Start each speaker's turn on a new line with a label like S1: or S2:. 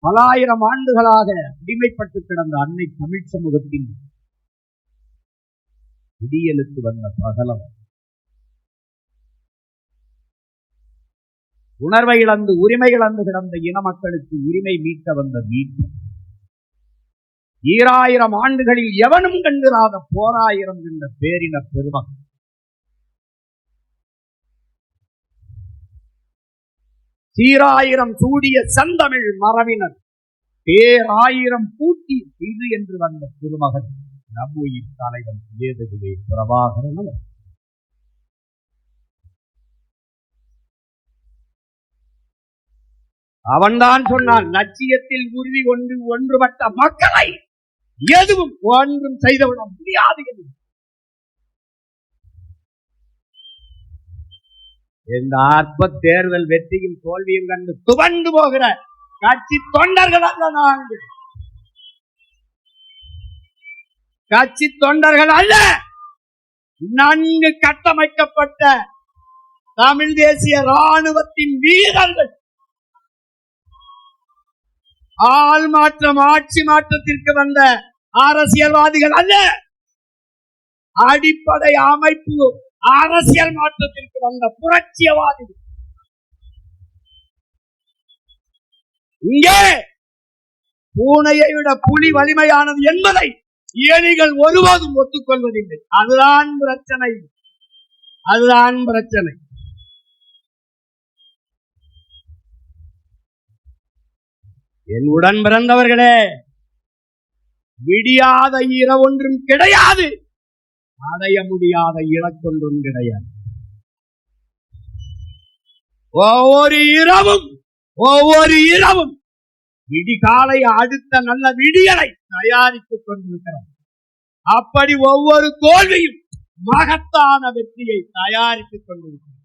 S1: பலாயிரம் ஆண்டுகளாக அடிமைப்பட்டு கிடந்த அன்னை தமிழ் சமூகத்தின் விடியலுக்கு வந்த பகலம், உணர்வை இழந்து உரிமை இழந்து கிடந்த இன மக்களுக்கு உரிமை மீட்க வந்த மீட்பு, 2000 ஆண்டுகளில் எவனும் கண்டிராத போராயிரம் என்ற பேரினர் பெருமக்கள், சீராயிரம் சூடிய செந்தமிழ் மரபினர், பேராயிரம் பூட்டி இது என்று வந்த திருமகன் நம்முயிர் தலைவன் வேதகுவே பிரபாகரன் அவர். அவன்தான் சொன்னான், லட்சியத்தில் உறுதி கொண்டு ஒன்றுபட்ட மக்களை எதுவும் ஒன்றும் செய்துவிட முடியாது என்று. இந்த அற்ப தேர்தல் வெற்றியும் தோல்வியும் கண்டு துவண்டு போகிற கட்சி தொண்டர்கள் அல்ல நாங்கள், கட்சி தொண்டர்கள் அல்ல, நன்கு கட்டமைக்கப்பட்ட தமிழ் தேசிய ராணுவத்தின் வீரர்கள். ஆள் மாற்றம் ஆட்சி மாற்றத்திற்கு வந்த அரசியல்வாதிகள் அல்ல, அடிப்படை அமைப்பு அரசியல் மாற்றத்திற்கு வந்த புரட்சியவாதிகள். இங்கே பூனையை விட புலி வலிமையானது என்பதை எலிகள் ஒருபோதும் ஒத்துக்கொள்வதில்லை. அதுதான் பிரச்சனை, அதுதான் பிரச்சனை. என் உடன் பிறந்தவர்களே, விடியாத இரவொன்றும் கிடையாது, அடைய முடியாத இலக்கொன்றும் கிடையாது. ஒவ்வொரு இரவும் விடிகாலை அடுத்த நல்ல விடியலை தயாரித்துக் கொண்டிருக்கிறோம். அப்படி ஒவ்வொரு தோல்வியும் மகத்தான வெற்றியை தயாரித்துக் கொண்டிருக்கிறோம்.